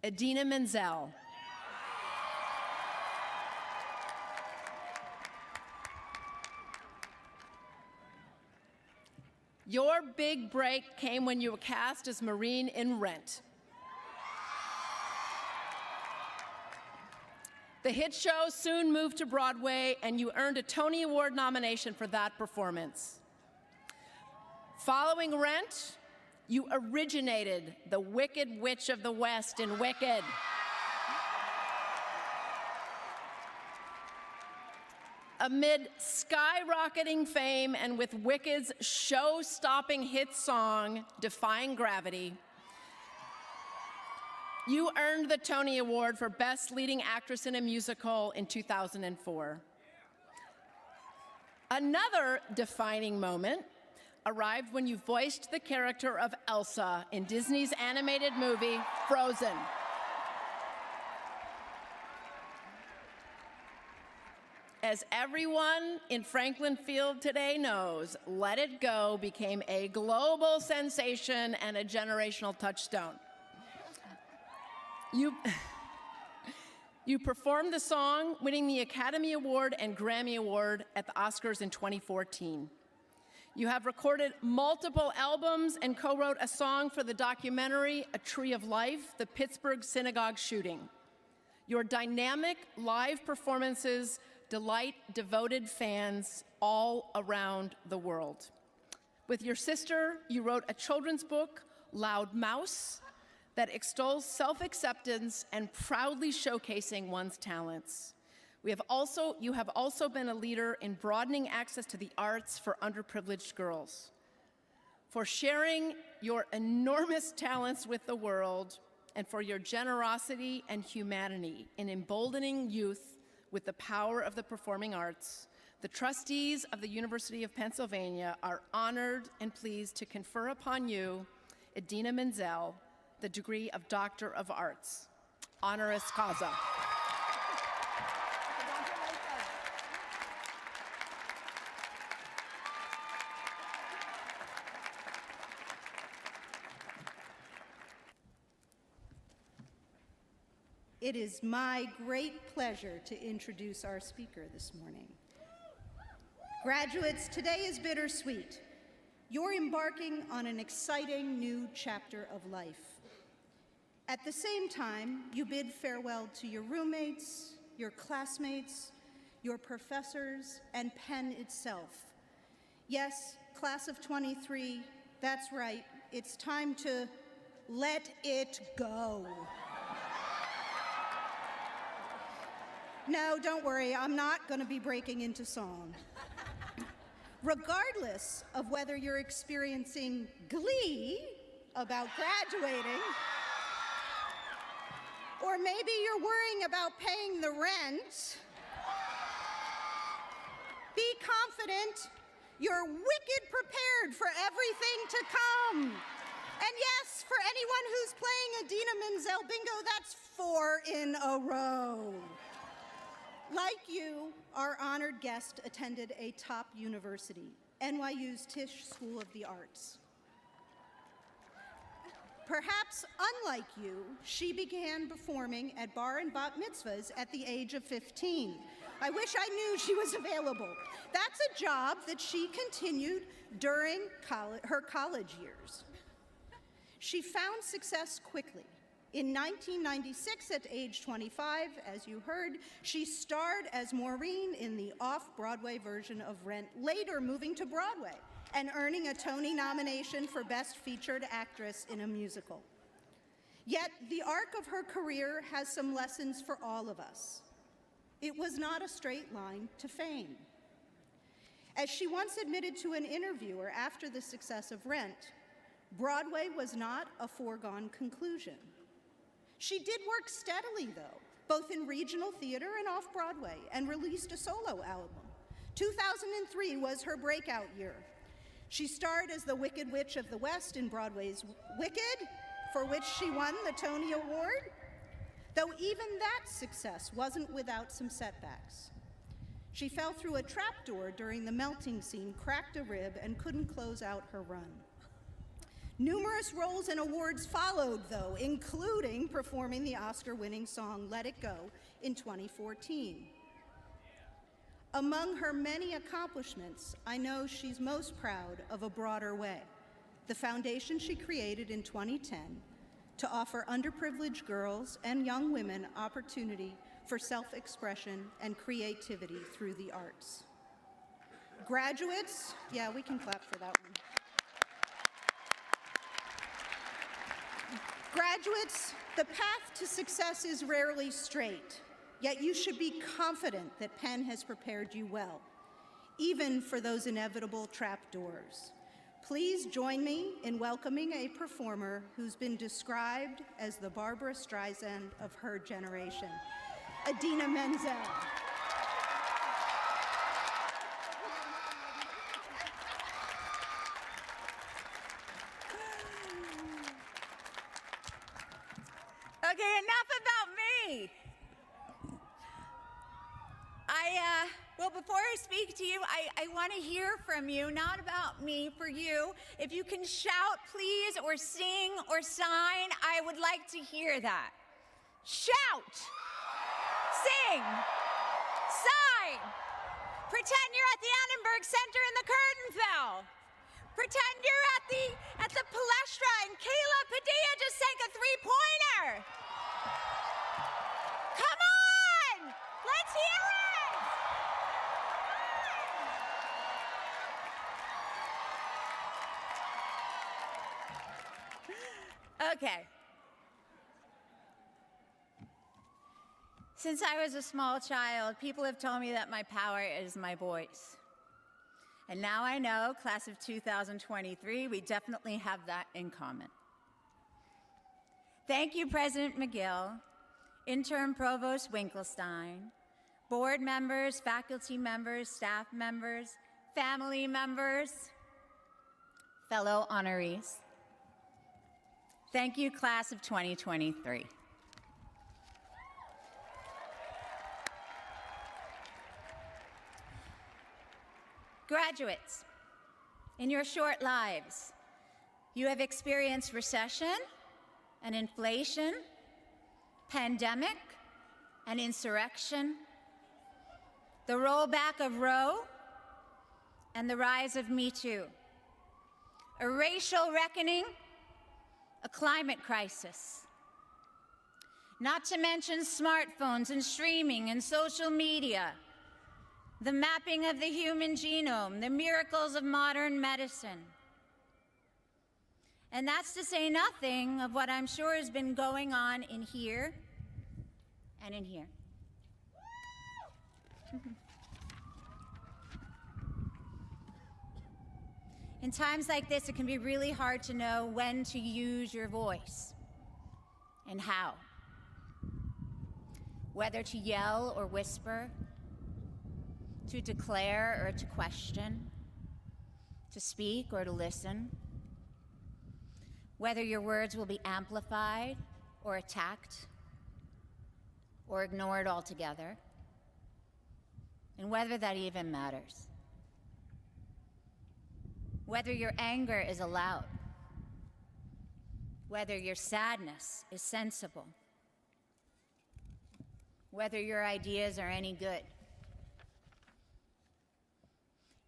Idina Menzel. Your big break came when you were cast as Maureen in Rent. The hit show soon moved to Broadway, and you earned a Tony Award nomination for that performance. Following Rent, you originated the Wicked Witch of the West in Wicked. Amid skyrocketing fame and with Wicked's show-stopping hit song, Defying Gravity, you earned the Tony Award for Best Leading Actress in a Musical in 2004. Another defining moment arrived when you voiced the character of Elsa in Disney's animated movie, Frozen. As everyone in Franklin Field today knows, Let It Go became a global sensation and a generational touchstone. You performed the song, winning the Academy Award and Grammy Award at the Oscars in 2014. You have recorded multiple albums and co-wrote a song for the documentary A Tree of Life, the Pittsburgh synagogue shooting. Your dynamic live performances delight devoted fans all around the world. With your sister, you wrote a children's book, Loud Mouse, that extols self-acceptance and proudly showcasing one's talents. You have also been a leader in broadening access to the arts for underprivileged girls. For sharing your enormous talents with the world, and for your generosity and humanity in emboldening youth with the power of the performing arts, the trustees of the University of Pennsylvania are honored and pleased to confer upon you, Idina Menzel, the degree of Doctor of Arts, honoris causa. It is my great pleasure to introduce our speaker this morning. Graduates, today is bittersweet. You're embarking on an exciting new chapter of life. At the same time, you bid farewell to your roommates, your classmates, your professors, and Penn itself. Yes, class of 23, that's right, it's time to let it go. No, don't worry, I'm not going to be breaking into song. Regardless of whether you're experiencing glee about graduating, or maybe you're worrying about paying the rent, be confident you're wicked prepared for everything to come. And yes, for anyone who's playing Idina Menzel bingo, that's 4 in a row. Like you, our honored guest attended a top university, NYU's Tisch School of the Arts. Perhaps unlike you, she began performing at bar and bat mitzvahs at the age of 15. I wish I knew she was available. That's a job that she continued during her college years. She found success quickly. In 1996, at age 25, as you heard, she starred as Maureen in the off-Broadway version of Rent, later moving to Broadway and earning a Tony nomination for Best Featured Actress in a Musical. Yet, the arc of her career has some lessons for all of us. It was not a straight line to fame. As she once admitted to an interviewer after the success of Rent, Broadway was not a foregone conclusion. She did work steadily, though, both in regional theater and off-Broadway, and released a solo album. 2003 was her breakout year. She starred as the Wicked Witch of the West in Broadway's Wicked, for which she won the Tony Award, though even that success wasn't without some setbacks. She fell through a trapdoor during the melting scene, cracked a rib, and couldn't close out her run. Numerous roles and awards followed, though, including performing the Oscar-winning song Let It Go in 2014. Among her many accomplishments, I know she's most proud of A Broader Way, the foundation she created in 2010 to offer underprivileged girls and young women opportunity for self-expression and creativity through the arts. Graduates, yeah, we can clap for that one. Graduates, the path to success is rarely straight, yet you should be confident that Penn has prepared you well, even for those inevitable trapdoors. Please join me in welcoming a performer who's been described as the Barbara Streisand of her generation, Idina Menzel. Okay, enough about me. Well, before I speak to you, I want to hear from you, not about me, for you. If you can shout, please, or sing, or sign, I would like to hear that. Shout, sing, sign. Pretend you're at the Annenberg Center and the curtain fell. Pretend you're at the Palestra and Kayla Padilla just sank a three-pointer. Come on! Let's hear it! Okay. Since I was a small child, people have told me that my power is my voice. And now I know, class of 2023, we definitely have that in common. Thank you, President McGill, Interim Provost Winkelstein, board members, faculty members, staff members, family members, fellow honorees. Thank you, class of 2023. Graduates, in your short lives, you have experienced recession and inflation, pandemic and insurrection, the rollback of Roe, and the rise of Me Too, a racial reckoning, a climate crisis, not to mention smartphones and streaming and social media, the mapping of the human genome, the miracles of modern medicine. And that's to say nothing of what I'm sure has been going on in here and in here. In times like this, it can be really hard to know when to use your voice and how. Whether to yell or whisper, to declare or to question, to speak or to listen. Whether your words will be amplified or attacked or ignored altogether, and whether that even matters. Whether your anger is allowed, whether your sadness is sensible, whether your ideas are any good.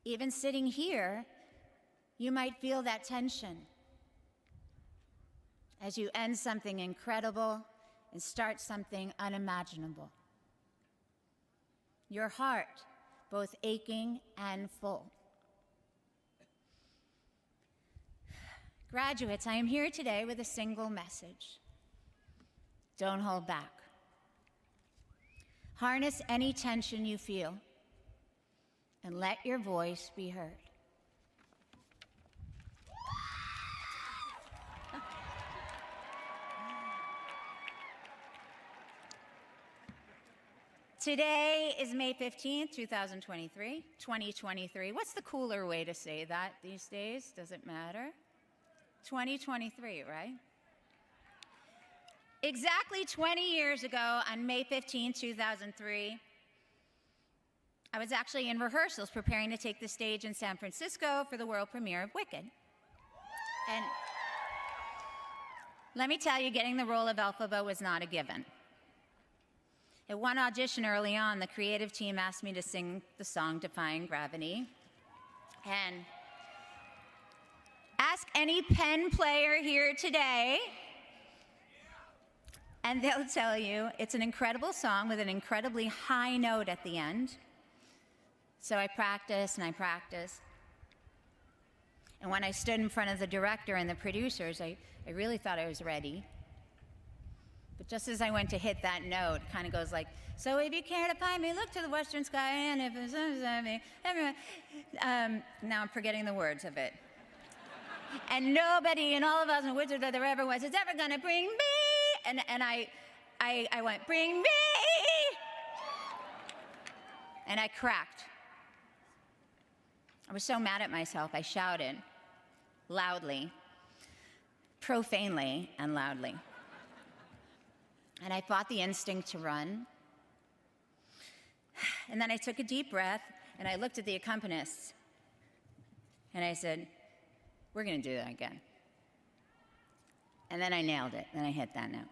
Even sitting here, you might feel that tension as you end something incredible and start something unimaginable. Your heart, both aching and full. Graduates, I am here today with a single message. Don't hold back. Harness any tension you feel and let your voice be heard. Today is May 15th, 2023. What's the cooler way to say that these days? Does it matter? 2023, right? Exactly 20 years ago, on May 15, 2003, I was actually in rehearsals preparing to take the stage in San Francisco for the world premiere of Wicked. And let me tell you, getting the role of Elphaba was not a given. At one audition early on, the creative team asked me to sing the song Defying Gravity. And ask any pen player here today, and they'll tell you it's an incredible song with an incredibly high note at the end. So I practiced and I practiced. And when I stood in front of the director and the producers, I really thought I was ready. But just as I went to hit that note, it kind of goes like, so if you care to find me, look to the western sky, and if it's everyone. Now I'm forgetting the words of it. And nobody in all of us in Wizard that there ever was is ever gonna bring me. And I went, bring me. And I cracked. I was so mad at myself, I shouted loudly, profanely and loudly. And I fought the instinct to run. And then I took a deep breath, and I looked at the accompanists, and I said, we're going to do that again. And then I nailed it, and I hit that note.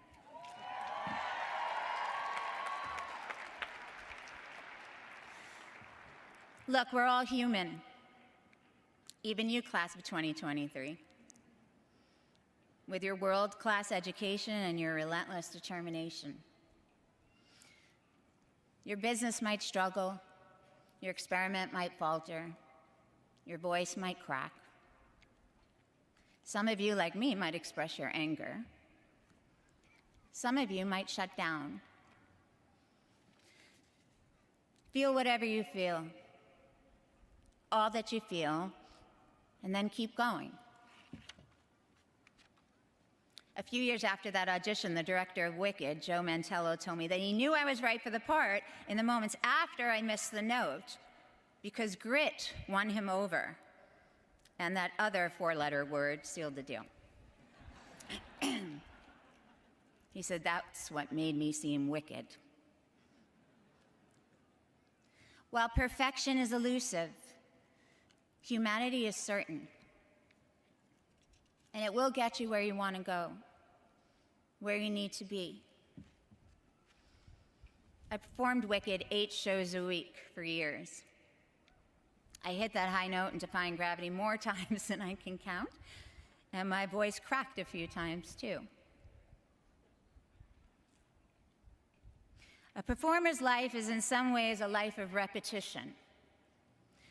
Look, we're all human, even you, class of 2023. With your world-class education and your relentless determination. Your business might struggle, your experiment might falter, your voice might crack. Some of you, like me, might express your anger. Some of you might shut down. Feel whatever you feel, all that you feel, and then keep going. A few years after that audition, the director of Wicked, Joe Mantello, told me that he knew I was right for the part in the moments after I missed the note because grit won him over, and that other four-letter word sealed the deal. He said, that's what made me seem wicked. While perfection is elusive, humanity is certain. And it will get you where you want to go, where you need to be. I performed Wicked 8 shows a week for years. I hit that high note in Defying Gravity more times than I can count, and my voice cracked a few times too. A performer's life is in some ways a life of repetition,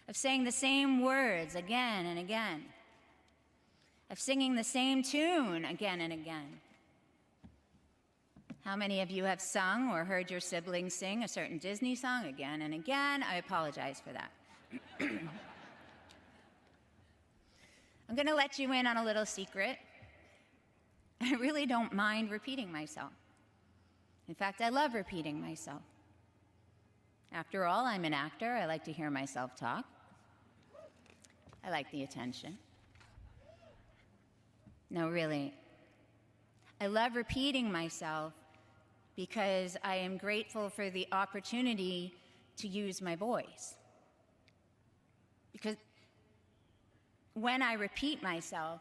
of saying the same words again and again, of singing the same tune again and again. How many of you have sung or heard your siblings sing a certain Disney song again and again? I apologize for that. I'm going to let you in on a little secret. I really don't mind repeating myself. In fact, I love repeating myself. After all, I'm an actor. I like to hear myself talk. I like the attention. No, really. I love repeating myself because I am grateful for the opportunity to use my voice. Because when I repeat myself,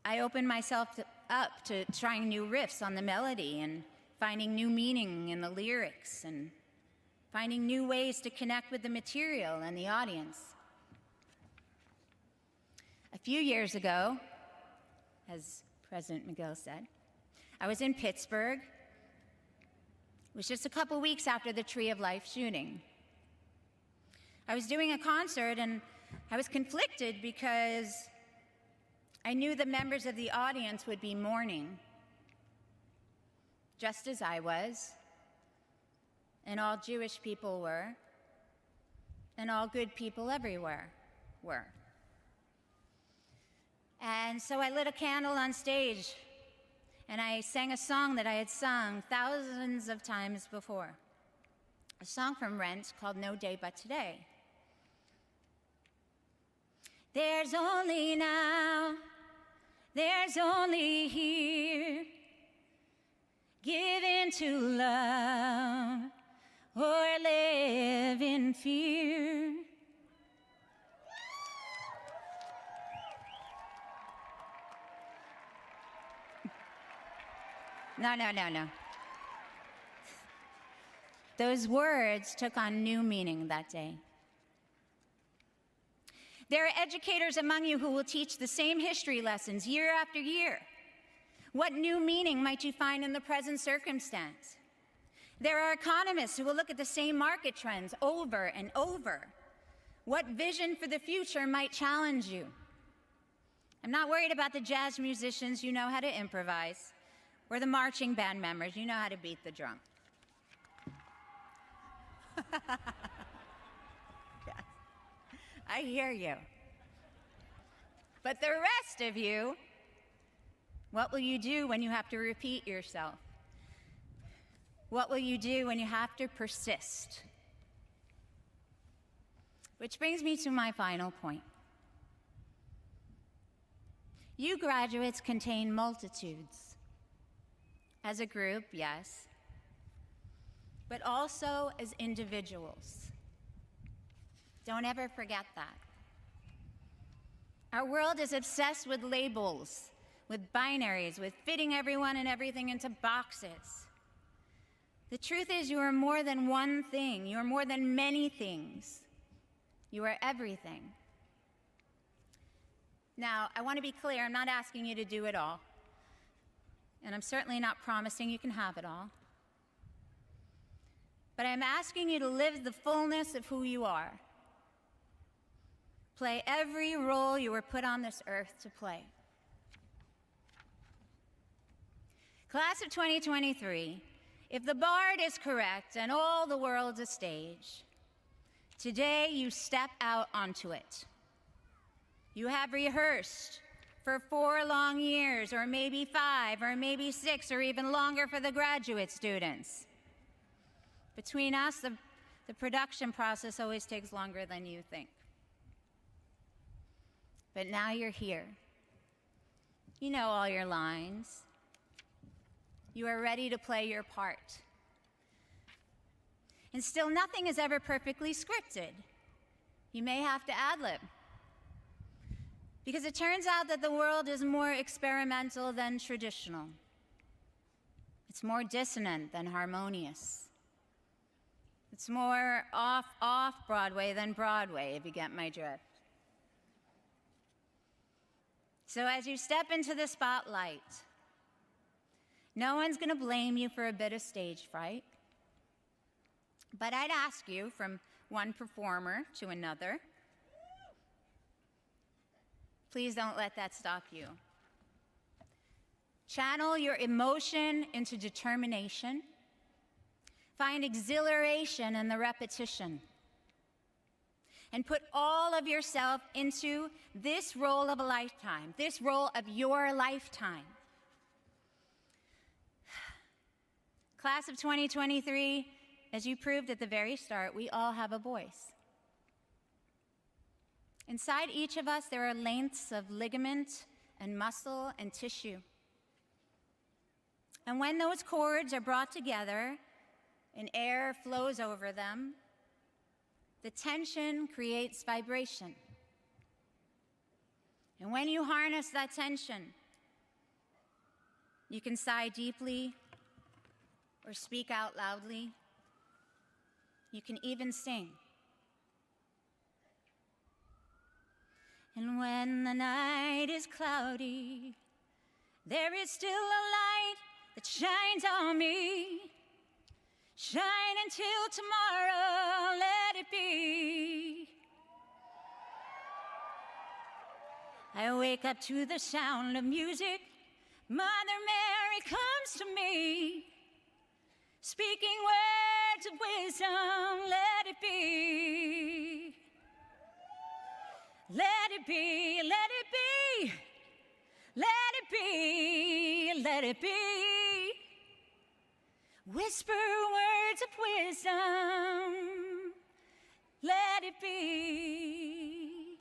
I open myself up to trying new riffs on the melody and finding new meaning in the lyrics and finding new ways to connect with the material and the audience. A few years ago, as President Miguel said, I was in Pittsburgh. It was just a couple weeks after the Tree of Life shooting. I was doing a concert and I was conflicted because I knew the members of the audience would be mourning, just as I was, and all Jewish people were, and all good people everywhere were. And so I lit a candle on stage, and I sang a song that I had sung thousands of times before, a song from Rent called No Day But Today. There's only now, there's only here, give in to love or live in fear. No. Those words took on new meaning that day. There are educators among you who will teach the same history lessons year after year. What new meaning might you find in the present circumstance? There are economists who will look at the same market trends over and over. What vision for the future might challenge you? I'm not worried about the jazz musicians, you know how to improvise, or the marching band members, you know how to beat the drum. Yes, I hear you. But the rest of you, what will you do when you have to repeat yourself? What will you do when you have to persist? Which brings me to my final point. You graduates contain multitudes. As a group, yes, but also as individuals. Don't ever forget that. Our world is obsessed with labels, with binaries, with fitting everyone and everything into boxes. The truth is, you are more than one thing. You are more than many things. You are everything. Now, I want to be clear, I'm not asking you to do it all. And I'm certainly not promising you can have it all. But I'm asking you to live the fullness of who you are. Play every role you were put on this earth to play. Class of 2023, if the bard is correct and all the world's a stage, today you step out onto it. You have rehearsed for 4 long years, or maybe 5, or maybe 6, or even longer for the graduate students. Between us, the production process always takes longer than you think. But now you're here. You know all your lines. You are ready to play your part. And still, nothing is ever perfectly scripted. You may have to ad-lib. Because it turns out that the world is more experimental than traditional. It's more dissonant than harmonious. It's more off Broadway than Broadway, if you get my drift. So as you step into the spotlight, no one's going to blame you for a bit of stage fright. But I'd ask you, from one performer to another, please don't let that stop you. Channel your emotion into determination. Find exhilaration in the repetition. And put all of yourself into this role of a lifetime, this role of your lifetime. Class of 2023, as you proved at the very start, we all have a voice. Inside each of us, there are lengths of ligament and muscle and tissue. And when those cords are brought together and air flows over them, the tension creates vibration. And when you harness that tension, you can sigh deeply or speak out loudly. You can even sing. And when the night is cloudy, there is still a light that shines on me. Shine until tomorrow, let it be. I wake up to the sound of music. Mother Mary comes to me, speaking words of wisdom, let it be. Let it be, let it be, let it be, let it be. Whisper words of wisdom, let it be.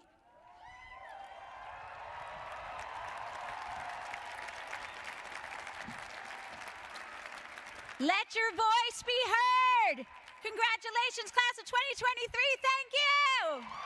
Let your voice be heard. Congratulations, class of 2023. Thank you.